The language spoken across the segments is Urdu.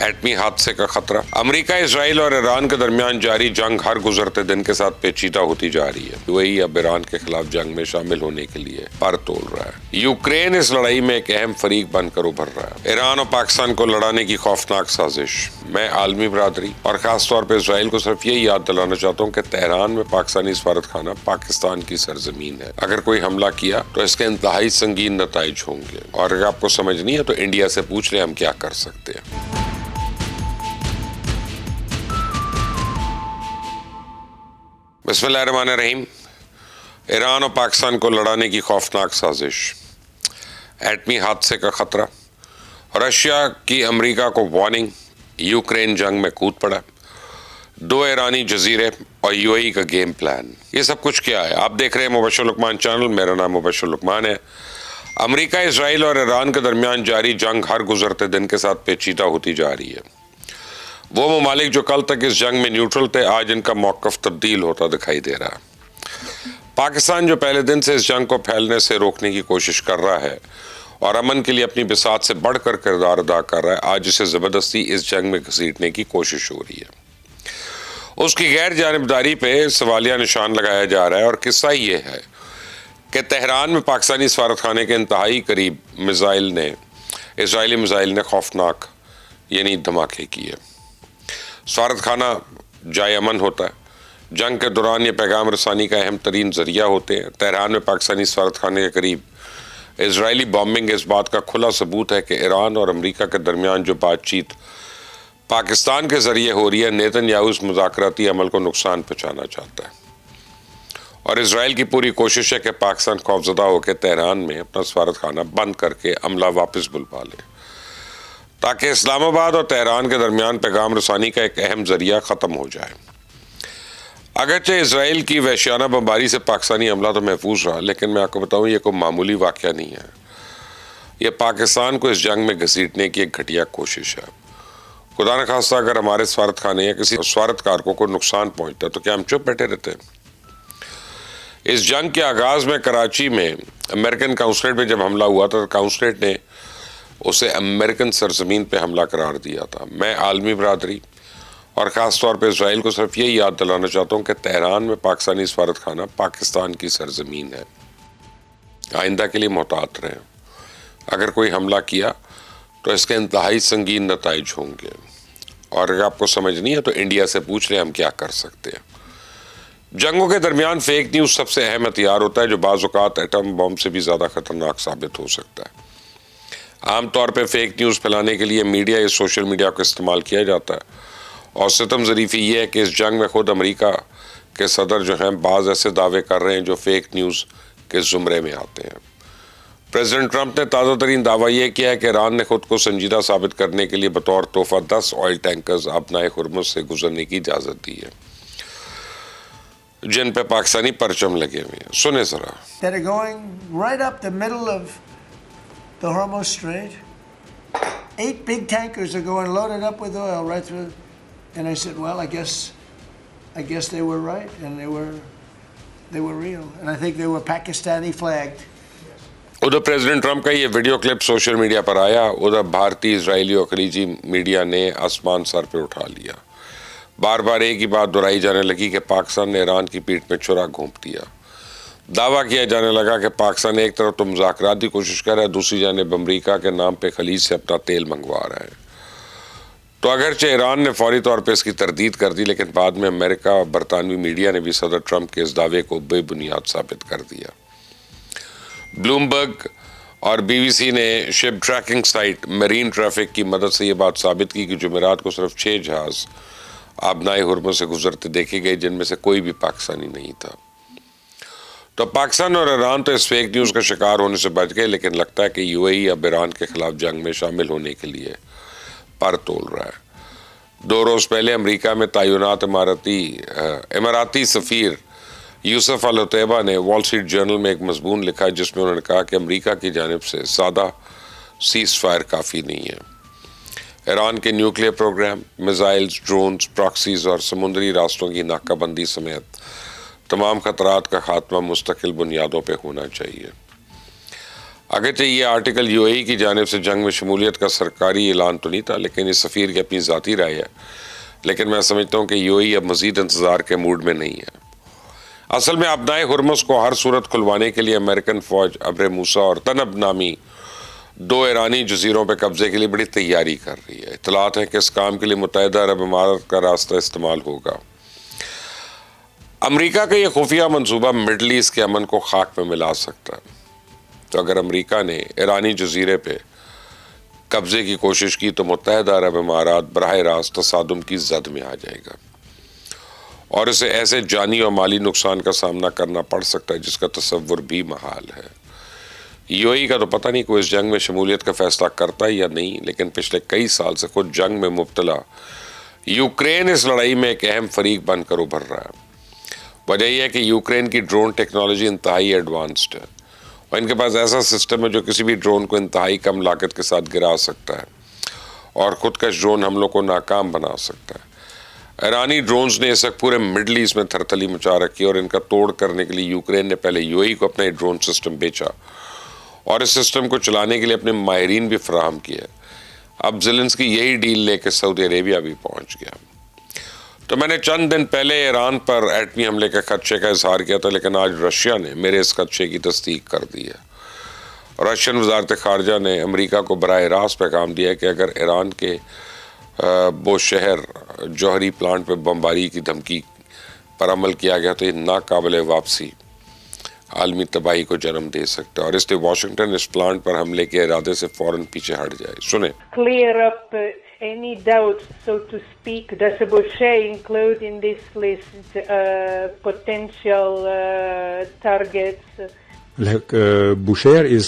ایٹمی حادثے کا خطرہ۔ امریکہ، اسرائیل اور ایران کے درمیان جاری جنگ ہر گزرتے دن کے ساتھ پیچیدہ ہوتی جا رہی ہے۔ UAE اب ایران کے خلاف جنگ میں شامل ہونے کے لیے پر تول رہا ہے۔ یوکرین اس لڑائی میں ایک اہم فریق بن کر ابھر رہا ہے۔ ایران اور پاکستان کو لڑانے کی خوفناک سازش۔ میں عالمی برادری اور خاص طور پہ اسرائیل کو صرف یہ یاد دلانا چاہتا ہوں کہ تہران میں پاکستانی سفارت خانہ پاکستان کی سرزمین ہے۔ اگر کوئی حملہ کیا تو اس کے انتہائی سنگین نتائج ہوں گے، اور اگر آپ کو سمجھ نہیں ہے تو انڈیا سے پوچھ لیں ہم کیا کر سکتے ہیں۔ بسم اللہ الرحمن الرحیم۔ ایران اور پاکستان کو لڑانے کی خوفناک سازش، ایٹمی حادثے کا خطرہ، رشیا کی امریکہ کو وارننگ، یوکرین جنگ میں کود پڑا، 2 ایرانی جزیرے اور UAE کا گیم پلان۔ یہ سب کچھ کیا ہے؟ آپ دیکھ رہے ہیں مبشر لقمان چینل، میرا نام مبشر لقمان ہے۔ امریکہ، اسرائیل اور ایران کے درمیان جاری جنگ ہر گزرتے دن کے ساتھ پیچیدہ ہوتی جا رہی ہے۔ وہ ممالک جو کل تک اس جنگ میں نیوٹرل تھے، آج ان کا موقف تبدیل ہوتا دکھائی دے رہا ہے۔ پاکستان جو پہلے دن سے اس جنگ کو پھیلنے سے روکنے کی کوشش کر رہا ہے اور امن کے لیے اپنی بساط سے بڑھ کر کردار ادا کر رہا ہے، آج اسے زبردستی اس جنگ میں گھسیٹنے کی کوشش ہو رہی ہے۔ اس کی غیر جانبداری پہ سوالیہ نشان لگایا جا رہا ہے، اور قصہ یہ ہے کہ تہران میں پاکستانی سفارت خانے کے انتہائی قریب اسرائیلی میزائل نے خوفناک دھماکے کیے۔ سفارت خانہ جائے امن ہوتا ہے، جنگ کے دوران یہ پیغام رسانی کا اہم ترین ذریعہ ہوتے ہیں۔ تہران میں پاکستانی سفارت خانے کے قریب اسرائیلی بامبنگ اس بات کا کھلا ثبوت ہے کہ ایران اور امریکہ کے درمیان جو بات چیت پاکستان کے ذریعے ہو رہی ہے، نیتن یاہو اس مذاکراتی عمل کو نقصان پہنچانا چاہتا ہے، اور اسرائیل کی پوری کوشش ہے کہ پاکستان خوفزدہ ہو کے تہران میں اپنا سفارت خانہ بند کر کے عملہ واپس بلوا لے، تاکہ اسلام آباد اور تہران کے درمیان پیغام رسانی کا ایک اہم ذریعہ ختم ہو جائے۔ اگرچہ اسرائیل کی وحشیانہ بمباری سے پاکستانی عملہ تو محفوظ رہا، لیکن میں آپ کو بتاؤں یہ کوئی معمولی واقعہ نہیں ہے۔ یہ پاکستان کو اس جنگ میں گھسیٹنے کی ایک گھٹیا کوشش ہے۔ خدا نخواستہ اگر ہمارے سفارت خانے یا کسی سفارتکار کو نقصان پہنچتا تو کیا ہم چپ بیٹھے رہتے؟ اس جنگ کے آغاز میں کراچی میں امریکن کاؤنسلیٹ میں جب حملہ ہوا تھا تو کاؤنسلیٹ نے اسے امریکن سرزمین پہ حملہ قرار دیا تھا۔ میں عالمی برادری اور خاص طور پہ اسرائیل کو صرف یہ یاد دلانا چاہتا ہوں کہ تہران میں پاکستانی سفارت خانہ پاکستان کی سرزمین ہے۔ آئندہ کے لیے محتاط رہیں۔ اگر کوئی حملہ کیا تو اس کے انتہائی سنگین نتائج ہوں گے، اور اگر آپ کو سمجھ نہیں ہے تو انڈیا سے پوچھ لیں ہم کیا کر سکتے ہیں۔ جنگوں کے درمیان فیک نیوز سب سے اہم ہتھیار ہوتا ہے، جو بعض اوقات ایٹم بم سے بھی زیادہ خطرناک ثابت ہو سکتا ہے۔ عام طور پہ فیک نیوز پھیلانے کے لیے میڈیا یا سوشل میڈیا کو استعمال کیا جاتا ہے، اور ستم ظریفی یہ ہے کہ اس جنگ میں خود امریکہ کے صدر جو ہیں بعض ایسے دعوے کر رہے ہیں جو فیک نیوز کے زمرے میں آتے ہیں۔ پریزیڈنٹ ٹرمپ نے تازہ ترین دعویٰ یہ کیا ہے کہ ایران نے خود کو سنجیدہ ثابت کرنے کے لیے بطور تحفہ 10 آئل ٹینکرز آبنائے ہرمز سے گزرنے کی اجازت دی ہے، جن پہ پاکستانی پرچم لگے ہوئے ہیں۔ سنیں ذرا۔ That are going right up the middle of the Hormuz Strait. 8 big tankers are going loaded up with oil right through. And I said, well, I guess they were right, and they were real. And I think they were Pakistani flagged. ادھر پریزیڈنٹ ٹرمپ کا یہ ویڈیو کلپ سوشل میڈیا پر آیا، ادھر بھارتی، اسرائیلی اور خلیجی میڈیا نے آسمان سر پہ اٹھا لیا۔ بار بار ایک ہی بات دہرائی جانے لگی کہ پاکستان نے ایران کی پیٹھ میں چھرا گھونپ دیا۔ دعویٰ کیا جانے لگا کہ پاکستان ایک طرف تو مذاکرات کی کوشش کر رہا ہے، دوسری جانب امریکہ کے نام پہ خلیج سے اپنا تیل منگوا رہا ہے۔ تو اگرچہ ایران نے فوری طور پہ اس کی تردید کر دی، لیکن بعد میں امریکہ اور برطانوی میڈیا نے بھی صدر ٹرمپ کے اس دعوے کو بے بنیاد ثابت کر دیا۔ بلومبرگ اور BBC نے شپ ٹریکنگ سائٹ میرین ٹریفک کی مدد سے یہ بات ثابت کی کہ جمعرات کو صرف 6 جہاز آبنائے ہرمز سے گزرتے دیکھے گئے، جن میں سے کوئی بھی پاکستانی نہیں تھا۔ تو پاکستان اور ایران تو اس فیک نیوز کا شکار ہونے سے بچ گئے، لیکن لگتا ہے کہ UAE اب ایران کے خلاف جنگ میں شامل ہونے کے لیے پر تول رہا ہے۔ 2 روز پہلے امریکہ میں تعینات اماراتی سفیر یوسف العتیبہ نے وال اسٹریٹ جرنل میں ایک مضمون لکھا جس میں انہوں نے کہا کہ امریکہ کی جانب سے سادہ سیز فائر کافی نہیں ہے۔ ایران کے nuclear programme, missiles, drones, proxies اور سمندری راستوں کی ناکہ بندی سمیت تمام خطرات کا خاتمہ مستقل بنیادوں پہ ہونا چاہیے۔ اگرچہ یہ آرٹیکل یو اے ای کی جانب سے جنگ میں شمولیت کا سرکاری اعلان تو نہیں تھا، لیکن اس سفیر کی اپنی ذاتی رائے ہے. لیکن میں سمجھتا ہوں کہ یو اے ای اب مزید انتظار کے موڈ میں نہیں ہے. اصل میں ابنائے ہرمز کو ہر صورت کھلوانے کے لیے امریکن فوج ابر موسیٰ اور تنب نامی 2 ایرانی جزیروں پہ قبضے کے لیے بڑی تیاری کر رہی ہے. اطلاعات ہیں کہ اس کام کے لیے متحدہ عرب امارات کا راستہ استعمال ہوگا. امریکہ کا یہ خفیہ منصوبہ مڈل ایسٹ کے امن کو خاک میں ملا سکتا ہے. تو اگر امریکہ نے ایرانی جزیرے پہ قبضے کی کوشش کی تو متحدہ عرب امارات براہ راست تصادم کی زد میں آ جائے گا اور اسے ایسے جانی اور مالی نقصان کا سامنا کرنا پڑ سکتا ہے جس کا تصور بھی محال ہے. یو اے ای کا تو پتہ نہیں کوئی اس جنگ میں شمولیت کا فیصلہ کرتا ہے یا نہیں، لیکن پچھلے کئی سال سے خود جنگ میں مبتلا یوکرین اس لڑائی میں ایک اہم فریق بن کر ابھر رہا ہے. وجہ یہ ہے کہ یوکرین کی ڈرون ٹیکنالوجی انتہائی ایڈوانسڈ ہے اور ان کے پاس ایسا سسٹم ہے جو کسی بھی ڈرون کو انتہائی کم لاگت کے ساتھ گرا سکتا ہے اور خودکش ڈرون حملوں کو ناکام بنا سکتا ہے. ایرانی ڈرونز نے اس وقت پورے مڈل ایسٹ میں تھرتھلی مچا رکھی اور ان کا توڑ کرنے کے لیے یوکرین نے پہلے یو اے ای کو اپنا ڈرون سسٹم بیچا اور اس سسٹم کو چلانے کے لیے اپنے ماہرین بھی فراہم کیا. اب زیلنسکی یہی ڈیل لے کے سعودی عربیہ بھی پہنچ گیا. تو میں نے چند دن پہلے ایران پر ایٹمی حملے کے خدشے کا اظہار کیا تھا، لیکن آج رشیا نے میرے اس خدشے کی تصدیق کر دی ہے. رشین وزارت خارجہ نے امریکہ کو براہ راست پیغام دیا ہے کہ اگر ایران کے بوشہر جوہری پلانٹ پہ بمباری کی دھمکی پر عمل کیا گیا تو یہ ناقابل واپسی عالمی تباہی کو جنم دے سکتا ہے اور اس لیے واشنگٹن اس پلانٹ پر حملے کے ارادے سے فوراً پیچھے ہٹ جائے. سنیں. Clear up any doubts, so to speak. Does Boucher include in this list potential targets? Like Bushehr is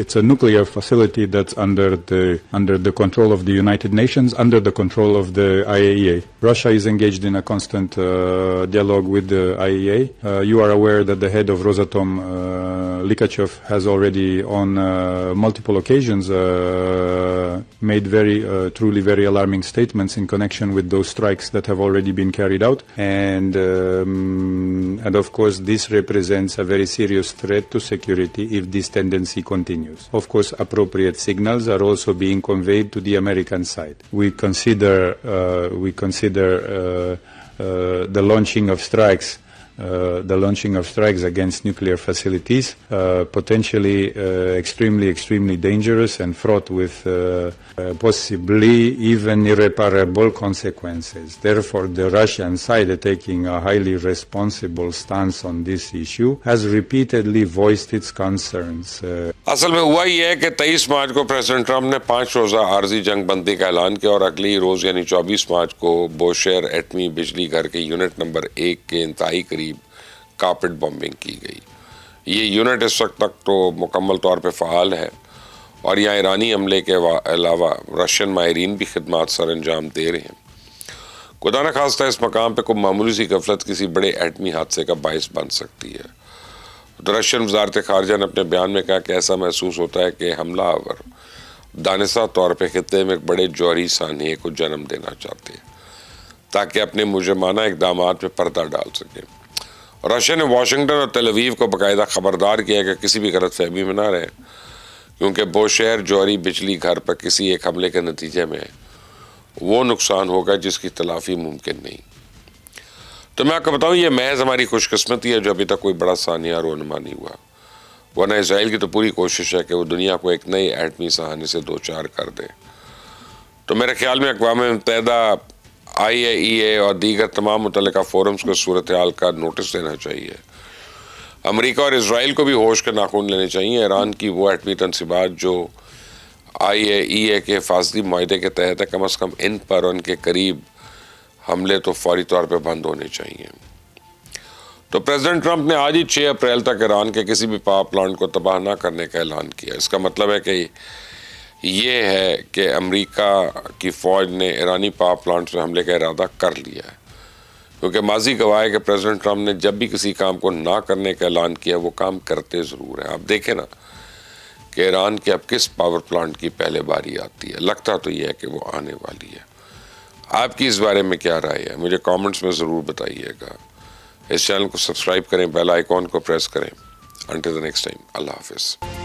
it's a nuclear facility that's under the control of the United Nations, under the control of the IAEA. Russia is engaged in a constant dialogue with the IAEA. You are aware that the head of Rosatom, Likachev, has already on multiple occasions made truly very alarming statements in connection with those strikes that have already been carried out, and of course this represents a very serious threat to security if this tendency continues. Of course, appropriate signals are also being conveyed to the American side. We consider the launching of strikes against nuclear facilities potentially extremely dangerous and fraught with possibly even irreparable consequences. Therefore, the Russian side, taking a highly responsible stance on this issue, has repeatedly voiced its concerns. اصل میں ہوا یہ ہے کہ 23 مارچ کو پریزیڈنٹ ٹرمپ نے 5 روزہ عارضی جنگ بندی کا اعلان کیا اور اگلی روز یعنی 24 مارچ کو بوشہر ایٹمی بجلی گھر کے یونٹ نمبر 1 کے انتہائی قریب کارپٹ بمبنگ کی گئی. یہ یونٹ اس وقت تک تو مکمل طور پہ فعال ہے اور یہاں ایرانی عملے کے علاوہ رشین ماہرین بھی خدمات سر انجام دے رہے ہیں. خدا نہ خواستہ اس مقام پہ کوئی معمولی سی غفلت کسی بڑے ایٹمی حادثے کا باعث بن سکتی ہے. تو رشین وزارت خارجہ نے اپنے بیان میں کہا کہ ایسا محسوس ہوتا ہے کہ حملہ آور دانستہ طور پہ خطے میں ایک بڑے جوہری سانحے کو جنم دینا چاہتے ہیں تاکہ اپنے مجرمانہ اقدامات پہ پردہ ڈال سکیں. رشیا نے واشنگٹن اور تل اویو کو باقاعدہ خبردار کیا کہ کسی بھی غلط فہمی میں نہ رہے کیونکہ بوشہر جوہری بجلی گھر پر کسی ایک حملے کے نتیجے میں وہ نقصان ہوگا جس کی تلافی ممکن نہیں. تو میں آپ کو بتاؤں یہ محض ہماری خوش قسمتی ہے جو ابھی تک کوئی بڑا سانحہ رونما نہیں ہوا، ورنہ اسرائیل کی تو پوری کوشش ہے کہ وہ دنیا کو ایک نئے ایٹمی سانحے سے دوچار کر دے. تو میرے خیال میں اقوام متحدہ، آئی اے ای اے اور دیگر تمام متعلقہ فورمز کو صورتحال کا نوٹس دینا چاہیے. امریکہ اور اسرائیل کو بھی ہوش کے ناخن لینے چاہیے. ایران کی وہ ایٹمی تنصیبات جو آئی اے ای اے کے حفاظتی معاہدے کے تحت ہے، کم از کم ان پر اور ان کے قریب حملے تو فوری طور پہ بند ہونے چاہیے. تو پریزیڈنٹ ٹرمپ نے آج ہی 6 اپریل تک ایران کے کسی بھی پاور پلانٹ کو تباہ نہ کرنے کا اعلان کیا. اس کا مطلب ہے کہ یہ ہے کہ امریکہ کی فوج نے ایرانی پاور پلانٹ سے حملے کا ارادہ کر لیا ہے، کیونکہ ماضی گواہ ہے کہ پریزیڈنٹ ٹرمپ نے جب بھی کسی کام کو نہ کرنے کا اعلان کیا وہ کام کرتے ضرور ہیں. آپ دیکھیں نا کہ ایران کے اب کس پاور پلانٹ کی پہلے باری آتی ہے. لگتا تو یہ ہے کہ وہ آنے والی ہے. آپ کی اس بارے میں کیا رائے ہے مجھے کامنٹس میں ضرور بتائیے گا. اس چینل کو سبسکرائب کریں، بیل آئیکن کو پریس کریں. انٹل دی نیکسٹ ٹائم، اللہ حافظ.